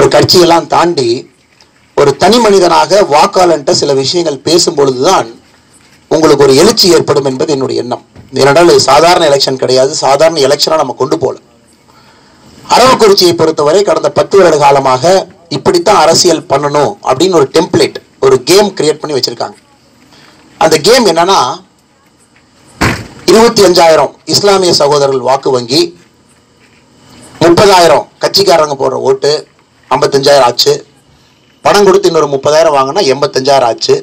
ஒரு கட்சியெல்லாம் தாண்டி ஒரு தனி மனிதனாக வாக்காளன்ட்ட சில விஷயங்கள் பேசும் பொழுதுதான் உங்களுக்கு ஒரு எழுச்சி ஏற்படும் என்பது என்னுடைய எண்ணம். ஏனென்றால் இது சாதாரண எலெக்ஷன் கிடையாது, சாதாரண எலெக்ஷனாக நம்ம கொண்டு போகல. அரவக்குறிச்சியை பொறுத்தவரை கடந்த 10 வருட காலமாக இப்படித்தான் அரசியல் பண்ணணும் அப்படின்னு ஒரு டெம்ப்ளேட், ஒரு கேம் கிரியேட் பண்ணி வச்சிருக்காங்க. அந்த கேம் என்னன்னா, 25,000 இஸ்லாமிய சகோதரர்கள் வாக்கு வங்கி, 30,000 கட்சிக்காரங்க போடுற ஓட்டு 55,000 ஆச்சு, பணம் கொடுத்து இன்னொரு 30,000 வாங்கினா 85,000 ஆச்சு.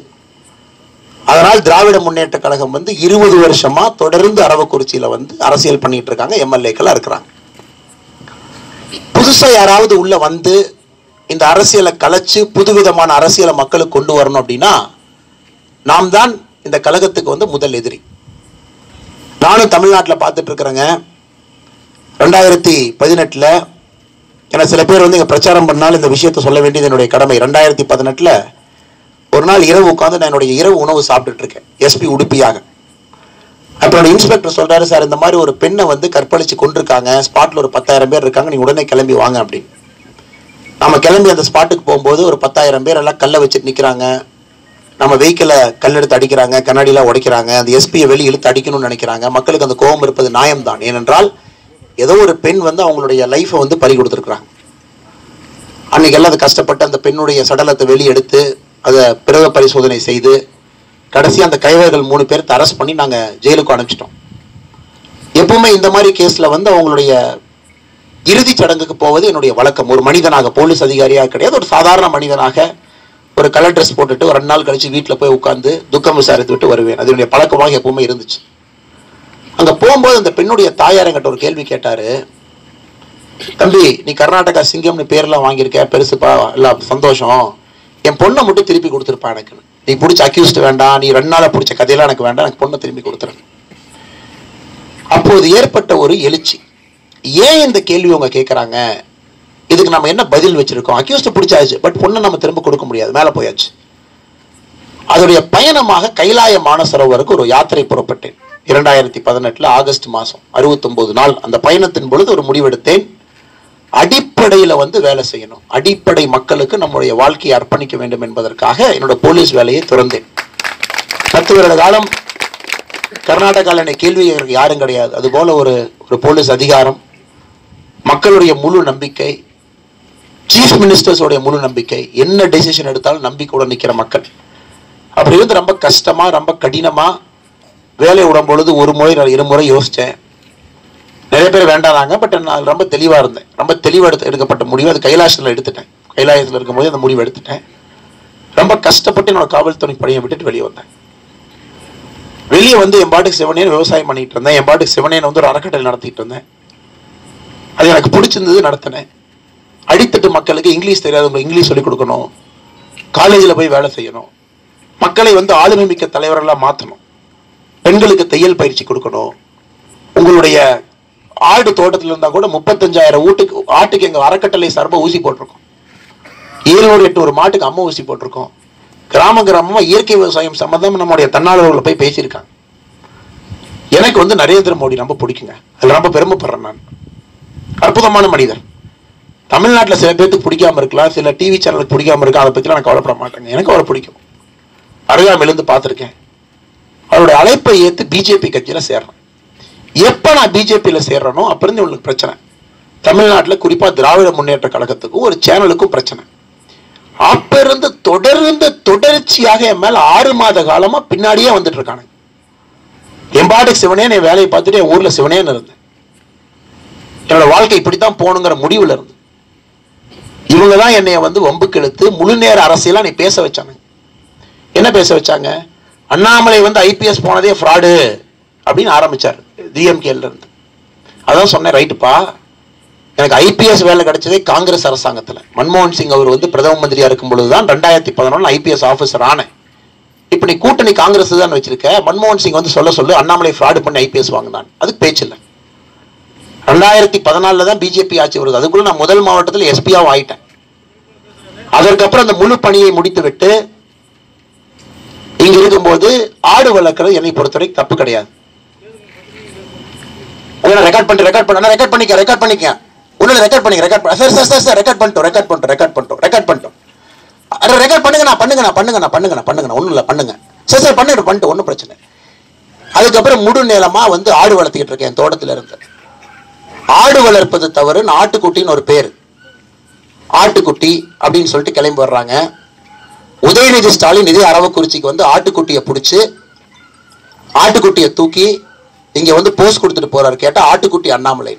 அதனால் திராவிட முன்னேற்ற கழகம் 20 வருஷமா தொடர்ந்து அரவக்குறிச்சியில அரசியல் பண்ணிட்டு இருக்காங்க, எம்எல்ஏக்களா இருக்கிறாங்க. புதுசா யாராவது உள்ள வந்து இந்த அரசியலை கலைச்சு புதுவிதமான அரசியலை மக்களுக்கு கொண்டு வரணும் அப்படின்னா நாம் தான் இந்த கழகத்துக்கு முதல் எதிரி. நானும் தமிழ்நாட்டில் பார்த்துட்டு இருக்கிறேங்க. 2018 ஏன்னா சில பேர் இங்க பிரச்சாரம் பண்ணாலும் இந்த விஷயத்தை சொல்ல வேண்டியது என்னுடைய கடமை. 2018 ஒரு நாள் இரவு உட்காந்து நான் என்னுடைய இரவு உணவு சாப்பிட்டுட்டு இருக்கேன், எஸ்பி உடுப்பியாக. அப்போ இன்ஸ்பெக்டர் சொல்றாரு, சார் இந்த மாதிரி ஒரு பெண்ணை கற்பழிச்சு கொண்டிருக்காங்க, ஸ்பாட்ல ஒரு 10,000 பேர் இருக்காங்க, நீங்க உடனே கிளம்பி வாங்க அப்படின்னு. நம்ம கிளம்பி அந்த ஸ்பாட்டுக்கு போகும்போது ஒரு 10,000 பேர் எல்லாம் கல்லை வச்சுட்டு நிற்கிறாங்க. நம்ம வெஹிக்கிளை கல் எடுத்து அடிக்கிறாங்க, கண்ணாடியெல்லாம் உடைக்கிறாங்க, அந்த எஸ்பியை வெளியே இழுத்து அடிக்கணும்னு நினைக்கிறாங்க. மக்களுக்கு அந்த கோபம் இருப்பது நியாயம்தான். ஏனென்றால் ஏதோ ஒரு பெண் அவங்களுடைய லைஃபை பறி கொடுத்துருக்குறாங்க. அன்னைக்கு எல்லாம் அது கஷ்டப்பட்டு அந்த பெண்ணுடைய சடலத்தை வெளியே எடுத்து அதை பிரேத பரிசோதனை செய்து கடைசி அந்த கைவர்கள் 3 பேர்த்த அரெஸ்ட் பண்ணி நாங்கள் ஜெயிலுக்கு அனுப்பிச்சிட்டோம். எப்பவுமே இந்த மாதிரி கேஸில் அவங்களுடைய இறுதி சடங்குக்கு போவது என்னுடைய வழக்கம். ஒரு மனிதனாக, போலீஸ் அதிகாரியாக கிடையாது, ஒரு சாதாரண மனிதனாக ஒரு கலர் ட்ரெஸ் போட்டுட்டு ஒரு 2 நாள் கழிச்சு வீட்டில் போய் உட்காந்து துக்கம் விசாரித்து விட்டு வருவேன். அது என்னுடைய பழக்கமாக எப்பவுமே இருந்துச்சு. அங்கே போகும்போது அந்த பெண்ணுடைய தாயார் என்கிட்ட ஒரு கேள்வி கேட்டாரு, தம்பி நீ கர்நாடகா சிங்கம்னு பேர்லாம் வாங்கியிருக்க, பெருசுப்பா, எல்லாம் சந்தோஷம், என் பொண்ணை மட்டும் திருப்பி கொடுத்துருப்பா எனக்கு. நீ பிடிச்ச அக்யூஸ்ட் வேண்டாம், நீ 2 நாளா பிடிச்ச கதையெல்லாம் எனக்கு வேண்டாம், எனக்கு பொண்ணை திரும்பி கொடுத்துருங்க. அப்போது ஏற்பட்ட ஒரு எழுச்சி. ஏன் இந்த கேள்வி அவங்க கேட்குறாங்க, இதுக்கு நம்ம என்ன பதில் வச்சிருக்கோம்? அக்யூஸ்ட் பிடிச்சாச்சு, பட் பொண்ணை நம்ம திரும்ப கொடுக்க முடியாது, மேலே போயாச்சு. அதோடைய பயணமாக கைலாய மானசரோவருக்கு ஒரு யாத்திரை புறப்பட்டேன் 2018 ஆகஸ்ட் மாதம். 69 நாள் அந்த பயணத்தின் பொழுது ஒரு முடிவெடுத்தேன், அடிப்படையில் வேலை செய்யணும், அடிப்படை மக்களுக்கு நம்முடைய வாழ்க்கையை அர்ப்பணிக்க வேண்டும் என்பதற்காக என்னோட போலீஸ் வேலையை துறந்தேன். 10 வருட காலம் கர்நாடகாவில் என்னை கேள்வி யாரும் கிடையாது. அதுபோல ஒரு போலீஸ் அதிகாரம், மக்களுடைய முழு நம்பிக்கை, சீஃப் மினிஸ்டர்ஸோடைய முழு நம்பிக்கை, என்ன டெசிஷன் எடுத்தாலும் நம்பிக்கையோட நிற்கிற மக்கள். அப்படி ரொம்ப கஷ்டமா, ரொம்ப கடினமா வேலை விடும் பொழுது 1 முறை 2 முறை யோசித்தேன். நிறைய பேர் வேண்டானாங்க, பட் நான் ரொம்ப தெளிவாக இருந்தேன். ரொம்ப தெளிவாக எடுக்கப்பட்ட முடிவு அது கைலாசத்தில் எடுத்துட்டேன். கைலாயத்தில் இருக்கும்போது அந்த முடிவு எடுத்துட்டேன். ரொம்ப கஷ்டப்பட்டு என்னோட காவல்துறை பணியை விட்டுட்டு வெளியே வந்தேன். வெளியே என் பாட்டுக்கு சிவனேன்னு விவசாயம் பண்ணிட்டு இருந்தேன். என் பாட்டுக்கு சிவனேன்னு ஒரு அறக்கட்டளை நடத்திட்டு இருந்தேன். அது எனக்கு பிடிச்சிருந்தது, நடத்தினேன். அடித்தட்டு மக்களுக்கு இங்கிலீஷ் தெரியாதவங்களுக்கு இங்கிலீஷ் சொல்லிக் கொடுக்கணும், காலேஜில் போய் வேலை செய்யணும், மக்களை ஆளுமை மிக்க தலைவர்களாக மாற்றணும், பெண்களுக்கு தையல் பயிற்சி கொடுக்கணும். உங்களுடைய ஆடு தோட்டத்தில் இருந்தால் கூட 35,000 ஆட்டுக்கு எங்கள் அறக்கட்டளை சார்பாக ஊசி போட்டிருக்கோம். 700-800 மாட்டுக்கு அம்மா ஊசி போட்டிருக்கோம். கிராமமாக இயற்கை விவசாயம் சம்பந்தம் நம்முடைய தன்னார்வலர்களை போய் பேசியிருக்காங்க. எனக்கு நரேந்திர மோடி ரொம்ப பிடிக்குங்க, அதில் ரொம்ப பெருமைப்படுறேன். நான் அற்புதமான மனிதர். தமிழ்நாட்டில் சில பேருக்கு பிடிக்காம இருக்கலாம், சில டிவி சேனலுக்கு பிடிக்காம இருக்கலாம், அதை பற்றிலாம் நான் கவலைப்பட மாட்டேங்க. எனக்கு அவரை பிடிக்கும், அருகாமையிலிருந்து பார்த்துருக்கேன். அவருடைய அழைப்பை ஏற்று பிஜேபி கட்சியில் சேர்றேன். எப்போ நான் பிஜேபியில் சேர்றேனோ அப்போ இருந்து உங்களுக்கு பிரச்சனை. தமிழ்நாட்டில் குறிப்பாக திராவிட முன்னேற்ற கழகத்துக்கும் ஒரு சேனலுக்கும் பிரச்சனை. அப்ப இருந்து தொடர்ச்சியாக என் மேல 6 மாத காலமா பின்னாடியே வந்துட்டு இருக்காங்க. என் பாட்டுக்கு சிவனே என் வேலையை பார்த்துட்டு என் ஊர்ல சிவனேன்னு இருந்தேன். என்னோட வாழ்க்கை இப்படித்தான் போகணுங்கிற முடிவுல இருந்து இவங்க தான் என்னைய வம்புக்கு இழுத்து முழு நேர அரசியலா நீ பேச வச்சாங்க. என்ன பேச வச்சாங்க? அண்ணாமலை ஐபிஎஸ் போனதே ஃப்ராடு அப்படின்னு ஆரம்பிச்சார் டிஎம்கேல இருந்து. அதான் சொன்னேன், ரைட்டுப்பா, எனக்கு ஐபிஎஸ் வேலை கிடைச்சதே காங்கிரஸ் அரசாங்கத்தில். மன்மோகன் சிங் அவர் பிரதம மந்திரியா இருக்கும் பொழுதுதான் 2011 ஐபிஎஸ் ஆஃபீஸர் ஆனேன். இப்போ நீ கூட்டணி காங்கிரஸ் தான் வச்சிருக்க, மன்மோகன் சிங் சொல்லு அண்ணாமலை ஃப்ராடு பண்ணி ஐபிஎஸ் வாங்கினான், அதுக்கு பேச்சு இல்லை. 2014 தான் பிஜேபி ஆட்சி வருது. அதுக்குள்ள நான் முதல் மாவட்டத்தில் எஸ்பியாவும் ஆயிட்டேன். அதற்கப்புறம் அந்த முழு பணியை முடித்து விட்டு இங்க இருக்கும்போது ஆடு வளர்க்கிறது என்னை பொறுத்தவரை தப்பு கிடையாது. ரெக்கார்ட் பண்ணிக்க ஒண்ணு ரெக்கார்ட் பண்ணி ரெக்கார்ட் பண்ணிட்டோம் ரெக்கார்ட் பண்ணுங்க ஒண்ணும் இல்ல பண்ணுங்க சார் பண்ணிட்டு ஒன்றும் பிரச்சனை. அதுக்கப்புறம் முழு நேரமா வந்து ஆடு வளர்த்துக்கிட்டு இருக்கேன் தோட்டத்தில் இருந்து. ஆடு வளர்ப்பது தவறு, ஆட்டுக்குட்டின்னு ஒரு பேர், ஆட்டுக்குட்டி அப்படின்னு சொல்லிட்டு கிளம்பி வர்றாங்க. உதயநிதி ஸ்டாலின் இதே அரவக்குறிச்சிக்கு வந்து ஆட்டுக்குட்டியை பிடிச்சி ஆட்டுக்குட்டியை தூக்கி இங்க வந்து போஸ்ட் கொடுத்துட்டு போறாரு. கேட்டா ஆட்டுக்குட்டி அண்ணாமலை.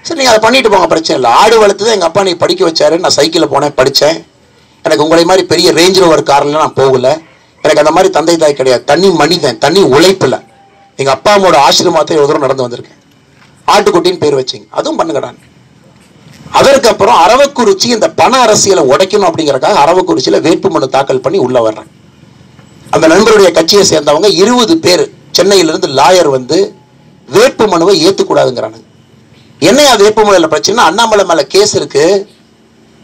சரி நீங்க அதை பண்ணிட்டு போங்க, பிரச்சனை இல்லை. ஆடு வளர்த்ததை எங்க அப்பா நீ படிக்க வச்சாரு, நான் சைக்கிளில் போனேன் படித்தேன். எனக்கு உங்களை மாதிரி பெரிய ரேஞ்ச் ரோவர் கார்ல நான் போகல. எனக்கு அந்த மாதிரி தந்தை தாய் கிடையாது. தனி மனிதன், தனி உழைப்புல எங்க அப்பா அம்மாவோட ஆசீர்வாதத்தை ஒரு தூரம் நடந்து வந்திருக்கேன். ஆட்டுக்குட்டின்னு பேர் வச்சிங்க, அதுவும் பண்ணுங்கடா. அதற்கப்புறம் அரவக்குறிச்சி இந்த பண அரசியலை உடைக்கணும் அப்படிங்கறக்காக அரவக்குறிச்சியில வேட்புமனு தாக்கல் பண்ணி உள்ள வர்றேன். அந்த நண்பருடைய கட்சியை சேர்ந்தவங்க 20 பேர் சென்னையிலிருந்து லாயர் வந்து வேட்புமனுவை ஏத்துக்கூடாதுங்கிறாங்க. என்னையா வேட்புமனுல பிரச்சனை? அண்ணாமலை மேல கேஸ் இருக்கு,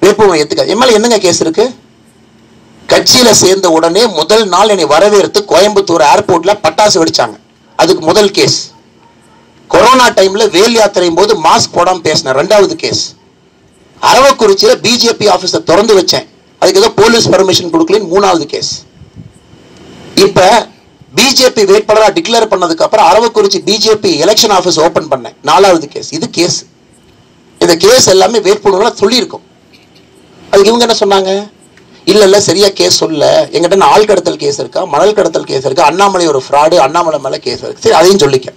வேட்புமனு ஏத்துக்காது. என் மேல என்னங்க கேஸ் இருக்கு? கட்சியில சேர்ந்த உடனே முதல் நாள் என்னை வரவேற்று கோயம்புத்தூர் ஏர்போர்ட்ல பட்டாசு வெடிச்சாங்க, அதுக்கு முதல் கேஸ். கொரோனா டைம்ல வேல் யாத்திரையும் போது மாஸ்க் போடாம பேசினேன், 2வது கேஸ். அரவக்குறிச்சியில பிஜேபி ஆபீஸை திறந்து வச்சேன், அதுக்கு ஏதோ போலீஸ் பர்மிஷன் கொடுக்கலன்னு 3வது கேஸ். இப்ப பிஜேபி வேட்பாளரா டிக்ளேர் பண்ணதுக்கு அப்புறம் Aravakurichi BJP election office open பண்ணேன், 4வது கேஸ். இது கேஸ். இந்த கேஸ் எல்லாமே வேட்புமனுல சொல்லி இருக்கும். அதுக்கு இவங்க என்ன சொன்னாங்க? இல்ல சரியா கேஸ் சொல்ல, எங்கிட்ட ஆள் கடத்தல் கேஸ் இருக்கா, மணல் கடத்தல் கேஸ் இருக்கா, அண்ணாமலை ஒரு ஃப்ராடு, அண்ணாமலை மேல கேஸ் இருக்கு. சரி அதையும் சொல்லிக்க.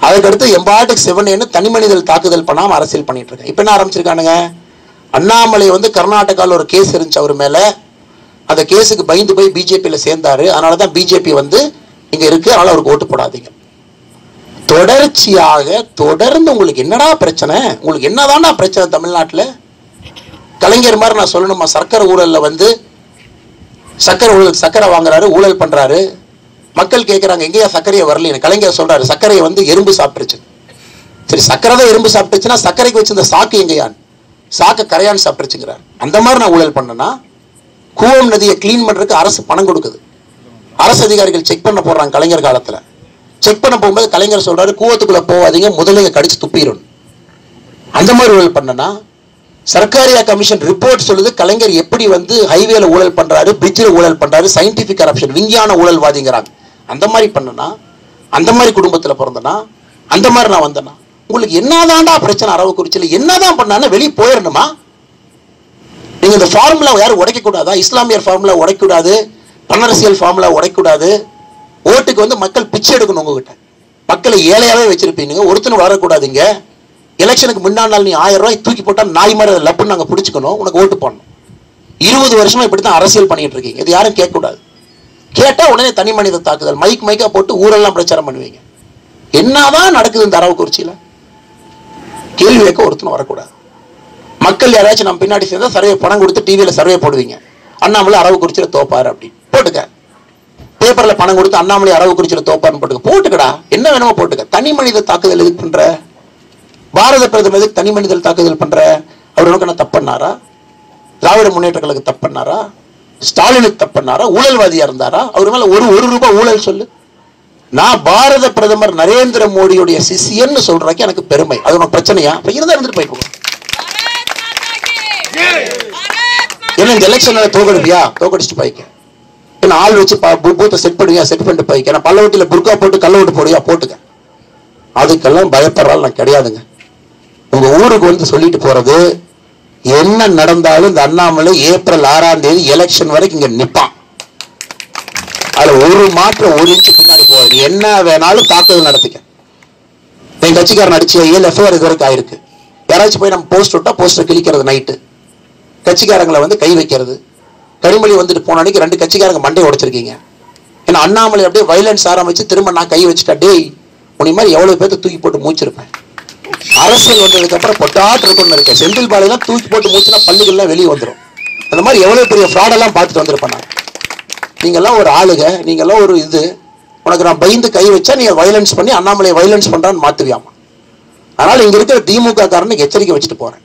அதுக்கடுத்து எம்பாட்டுக்கு 7 தனி மனிதல் தாக்குதல் பண்ணாம அரசியல் பண்ணிட்டு இருக்கேன். இப்ப என்ன ஆரம்பிச்சிருக்கானுங்க? அண்ணாமலை வந்து கர்நாடகாவில் ஒரு கேஸ் இருந்துச்சு அவர் மேல, அந்த கேஸுக்கு பயந்து போய் பிஜேபியில சேர்ந்தாரு, அதனாலதான் பிஜேபி வந்து இங்க இருக்கு, அதனால அவருக்கு ஓட்டு போடாதீங்க. தொடர்ச்சியாக தொடர்ந்து உங்களுக்கு என்னடா பிரச்சனை, உங்களுக்கு என்னதானா பிரச்சனை தமிழ்நாட்டில்? கலைஞர் மாதிரி நான் சொல்லணுமா? சர்க்கரை ஊழல்ல வந்து சர்க்கரை வாங்குறாரு, ஊழல் பண்றாரு. மக்கள் கேட்கறாங்க எங்கேயா சர்க்கரையை வரல. கலைஞர் சொல்றாரு சர்க்கரையை வந்து எறும்பு சாப்பிட்டுருச்சு. சரி சர்க்கரை தான் எறும்பு சாப்பிட்டுச்சுன்னா சர்க்கரைக்கு வச்சு இந்த சாக்கு எங்கேயான், சாக்க கரையான் சாப்பிட்டுருச்சுங்கிறார். அந்த மாதிரி நான் ஊழல் பண்ணனா, கூவம் நதியை கிளீன் பண்றதுக்கு அரசு பணம் கொடுக்குது, அரசு அதிகாரிகள் செக் பண்ண போடுறாங்க. கலைஞர் காலத்துல செக் பண்ண போகும்போது கலைஞர் சொல்றாரு கூவத்துக்குள்ள போவாதீங்க, முதல்ல கடிச்சு துப்பிடும். அந்த மாதிரி ஊழல் பண்ணனா, சர்க்காரியா கமிஷன் ரிப்போர்ட் சொல்லுது கலைஞர் எப்படி வந்து ஹைவேல ஊழல் பண்றாரு, பிரிட்ஜில் ஊழல் பண்றாரு, சயின்டிபிக் கரப்ஷன், விஞ்ஞான ஊழல்வாதிங்கிறாங்க. அந்த மாதிரி பண்ணனா, அந்த மாதிரி குடும்பத்துல பிறந்தனா, அந்த மாதிரி நான் வந்தனா, உங்களுக்கு என்னதான்டா பிரச்சனை? அரவக்குறிச்சியில என்னதான் பண்ணான்னு வெளியே போயிடணுமா? நீங்க இந்த ஃபார்முலா யாரும் உடைக்க கூடாதா? இஸ்லாமியர் ஃபார்முலா உடைக்கூடாது, பணரசியல் ஃபார்முலா உடைக்கூடாது. ஓட்டுக்கு வந்து மக்கள் பிச்சை எடுக்கணும் உங்ககிட்ட, மக்களை ஏழையாவே வச்சிருப்பீங்க, ஒருத்தனை வரக்கூடாதுங்க. எலெக்ஷனுக்கு முன்னாடி நாள் நீ 1000 ரூபாய் தூக்கி போட்டா நாய் மாதிரி லப்புன்னு நாங்க பிடிச்சிக்கணும், உனக்கு ஓட்டு போடணும். 20 வருஷமா இப்படித்தான் அரசியல் பண்ணிட்டு இருக்கீங்க. இது யாரும் கேட்க கூடாது. கேட்டா உடனே தனி மனித தாக்குதல், மைக்கா போட்டு ஊரெல்லாம் பிரச்சாரம் பண்ணுவீங்க. என்னதான் நடக்குது இந்த அரவக்குறிச்சியில? கேள்வி கேட்க ஒருத்தனும் வரக்கூடாது. மக்கள் யாராச்சும் நம்ம பின்னாடி சேர்ந்தா சர்வே பணம் கொடுத்து டிவியில சர்வே போடுவீங்க, அண்ணாமலை அரவக்குறிச்சியில தோப்பாரு அப்படின்னு போட்டுக்க. பேப்பர்ல பணம் கொடுத்து அண்ணாமலை அரவக்குறிச்சியில தோப்பாருன்னு போட்டுக்கடா, என்ன வேணுமோ போட்டுக்க. தனி மனித தாக்குதல் எதுக்கு பண்ற? பாரத பிரதமர் எதுக்கு தனி மனிதல் தாக்குதல் பண்ற? அவர் உனக்கு என்ன தப்புனாரா? திராவிட முன்னேற்ற கழகத்துக்கு தப்புனாரா? ஸ்டாலினுக்கு தப்புனாரா? ஊழல்வாதியா இருந்தாரா? அவர் மேல ஒரு ரூபாய் ஊழல் சொல்லு. நான் பாரத பிரதமர் நரேந்திர மோடியுடைய சிஷியன்னு சொல்றதுக்கு எனக்கு பெருமை. அது உனக்கு பிரச்சனையா? இருந்தா இருந்துட்டு போய் போகும். என்ன இந்த எலெக்ஷன்ல தோக்கடிப்பியா? தோக்கடிச்சுட்டு போய்க்க. என்ன ஆள் வச்சு பூத்தை செட் பண்ணுவியா? செட் பண்ணிட்டு போய்க்க. நான் பல்லவட்டியில புர்கா போட்டு கள்ள ஓட்டு போடுவியா? போட்டுக்க. அதுக்கெல்லாம் பயப்படுறாள் நான் கிடையாதுங்க. உங்க ஊருக்கு வந்து சொல்லிட்டு போறது, என்ன நடந்தாலும் இந்த அண்ணாமலை ஏப்ரல் 6ஆம் தேதி எலெக்ஷன் வரைக்கும் இங்க நிப்பான். அதுல ஒரு மாற்றம் 1 இன்ச்சு பின்னாடி போகுது. என்ன வேணாலும் தாக்குதல் நடத்திக்க. என் கட்சிக்காரன் அடிச்சு 7 எஃப்ஐஆர் இது வரைக்கும் ஆயிருக்கு. யாராச்சும் போய் நம்ம போஸ்ட் விட்டா போஸ்டர் கிழிக்கிறது, நைட்டு கட்சிக்காரங்களை வந்து கை வைக்கிறது. கனிமொழி வந்துட்டு போன அன்னைக்கு 2 கட்சிக்காரங்க மண்டையை உடைச்சிருக்கீங்க. ஏன்னா அண்ணாமலை அப்படியே வைலன்ஸ் ஆரம்பிச்சு திரும்ப நான் கை வச்சுட்டா, டேய் உன்னை மாதிரி எவ்வளவு பேர்த்த தூக்கி போட்டு மூச்சிருப்பேன். அரசியல் வந்ததுக்கு அப்புறம் பொட்டாட்டு இருக்குன்னு இருக்கேன். செந்தில் பாலையெல்லாம் தூக்கி போட்டு மூச்சுனா பள்ளிகள்லாம் வெளியே வந்துடும். அந்த மாதிரி எவ்வளவு பெரிய ஃப்ராடெல்லாம் பார்த்துட்டு வந்திருப்பேன். நீங்கெல்லாம் ஒரு ஆளுக, நீங்கெல்லாம் ஒரு இது. உனக்கு நான் பயந்து கை வச்சா நீங்க வைலன்ஸ் பண்ணி அண்ணாமலை வைலன்ஸ் பண்றான்னு மாத்துவியாமா. அதனால இங்க இருக்கிற திமுக காரனுக்கு எச்சரிக்கை வச்சுட்டு போறேன்.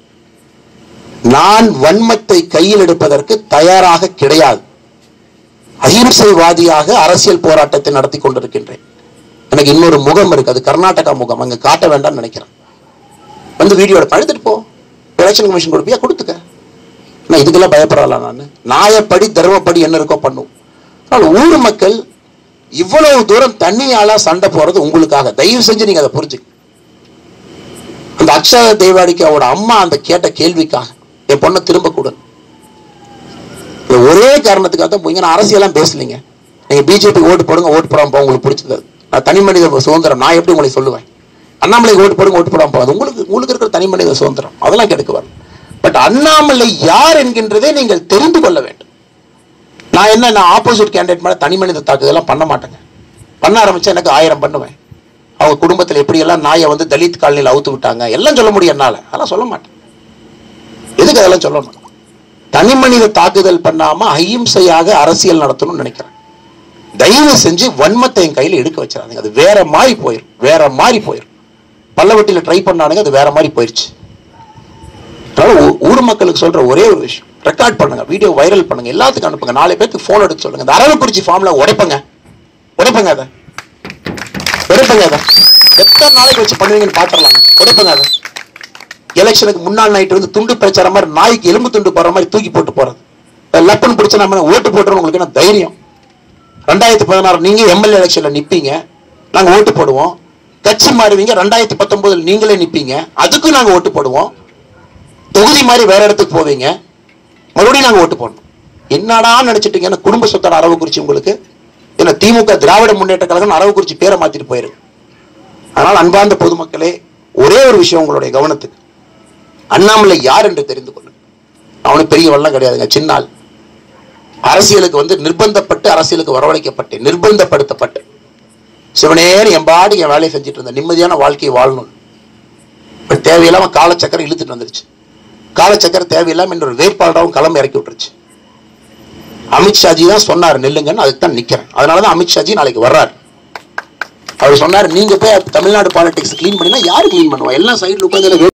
நான் வன்மத்தை கையில் எடுப்பதற்கு தயாராக கிடையாது. அகிம்சைவாதியாக அரசியல் போராட்டத்தை நடத்தி கொண்டிருக்கின்றேன். எனக்கு இன்னொரு முகம் இருக்கு, அது கர்நாடகா முகம், அங்க காட்ட வேண்டாம்னு நினைக்கிறேன். வந்து வீடியோ எடுத்துட்டு போ, எலெக்ஷன் கமிஷன் கொடுப்பியா கொடுத்துக்க. நான் இதுக்கெல்லாம் பயப்படலாம். நான் நியாயப்படி தர்மப்படி என்ன இருக்கோ பண்ணும். ஊர் மக்கள் இவ்வளவு தூரம் தண்ணியால சண்டை போறது உங்களுக்காக. தயவு செஞ்சு நீங்க அதை புரிஞ்சுக்க. அந்த அக்ஷய தேவாடிக்கு அவரோட அம்மா அந்த கேட்ட கேள்விக்காக என் பொண்ணை திரும்ப கூட ஒரே காரணத்துக்காக தான் போய். நான் அரசியலாம் பேசலீங்க. நீங்க பிஜேபி ஓட்டு போடுங்க, ஓட்டு போடாம போக உங்களுக்கு பிடிச்சது. நான் தனி மனித சுதந்திரம் நான் எப்படி உங்களுக்கு சொல்லுவேன்? அண்ணாமலைக்கு ஓட்டு போடுங்க, ஓட்டு போடாம போகாது. உங்களுக்கு இருக்கிற தனி மனித சுதந்திரம் அதெல்லாம் கெடுக்க வரும். பட் அண்ணாமலை யார் என்கின்றதை நீங்கள் தெரிந்து கொள்ள வேண்டும். நான் ஆப்போசிட் கேண்டிடேட் மேல தனி மனித தாக்குதெல்லாம் பண்ண மாட்டேங்க. பண்ண ஆரம்பிச்சா எனக்கு 1000 பண்ணுவேன். அவங்க குடும்பத்தில் எப்படி எல்லாம் நாயை வந்து தலித் காலனியில் அவுத்து விட்டாங்க எல்லாம் சொல்ல முடியும் என்னால. அதெல்லாம் சொல்ல மாட்டேன். எதுக்கு அதெல்லாம் சொல்லணும்? தனி மனித தாக்குதல் பண்ணாம அஹிம்சையாக அரசியல் நடத்தணும்னு நினைக்கிறேன். தயவு செஞ்சு வன்மத்தை என் கையில் எடுக்க வச்சிடாதீங்க. அது வேற மாதிரி போயிடும். பல்லவட்டியில ட்ரை பண்ணானுங்க, அது வேற மாதிரி போயிடுச்சு. ஊர் மக்களுக்கு சொல்ற ஒரே ஒரு விஷயம், ரெக்கார்ட் பண்ணுங்க, வீடியோ வைரல் பண்ணுங்க, எல்லாத்துக்கும் அனுப்புங்க, 4 பேருக்கு போன் எடுத்து சொல்லுங்க. இந்த அரவக்குறிச்சி ஃபார்ம்ல உடைப்பங்க அதை எத்தனை நாளைக்கு வச்சு பண்ணுவீங்கன்னு பாத்துறலாங்க. உடைப்பங்க அதை. எலெக்ஷனுக்கு முன்னாள் நைட்டு வந்து துண்டு பிரச்சாரம் மாதிரி நாய்க்கு எலும்பு துண்டு போற மாதிரி தூக்கி போட்டு போறது. லப்பன் பிடிச்ச நம்ம ஓட்டு போட்டுறோம். உங்களுக்கு என்ன தைரியம்? 2016 நீங்க எம்எல்ஏ எலெக்ஷன்ல நிப்பீங்க, நாங்க ஓட்டு போடுவோம். கட்சி மாறுவீங்க, 2019 நீங்களே நிப்பீங்க, அதுக்கும் நாங்க ஓட்டு போடுவோம். தொகுதி மாதிரி வேற இடத்துக்கு போவீங்க, மறுபடியும் நாங்க ஓட்டு போடணும். என்னடா நினைச்சிட்டீங்க? குடும்ப சொத்தான அரவக்குறிச்சி உங்களுக்கு என்ன? திமுக திராவிட முன்னேற்ற கழகம் அரவக்குறிச்சி பேரை மாத்திட்டு போயிருக்கு. அதனால் அன்பார்ந்த பொதுமக்களே, ஒரே ஒரு விஷயம் உங்களுடைய கவனத்துக்கு, அண்ணாமலை யார் என்று தெரிந்து கொள்ளுங்க. அவனுக்கு பெரிய வல்லம் கிடையாதுங்க, சின்னால். அரசியலுக்கு வந்து நிர்பந்தப்பட்டு அரசியலுக்கு வரவழைக்கப்பட்டு நிர்பந்தப்படுத்தப்பட்டு சிவனேன்னு எம்பாடி என் வேலையை செஞ்சுட்டு இருந்த நிம்மதியான வாழ்க்கையை வாழணும். தேவையில்லாம காலச்சக்கரம் இழுத்துட்டு வந்துருச்சு. காலச்சக்கரம் தேவையில்லாம இன்னொரு வேட்பாளராகவும் களம் இறக்கி விட்டுருச்சு. அமித்ஷாஜி தான் சொன்னார் நெல்லுங்கன்னு, அதுக்கு தான் நிக்கிறேன். அதனாலதான் அமித்ஷாஜி நாளைக்கு வர்றாரு. அவர் சொன்னார், நீங்க போய் தமிழ்நாடு பாலிடிக்ஸ் கிளீன் பண்ணினா யாரு கிளீன் பண்ணுவா? எல்லாம் சைடுல உட்காந்து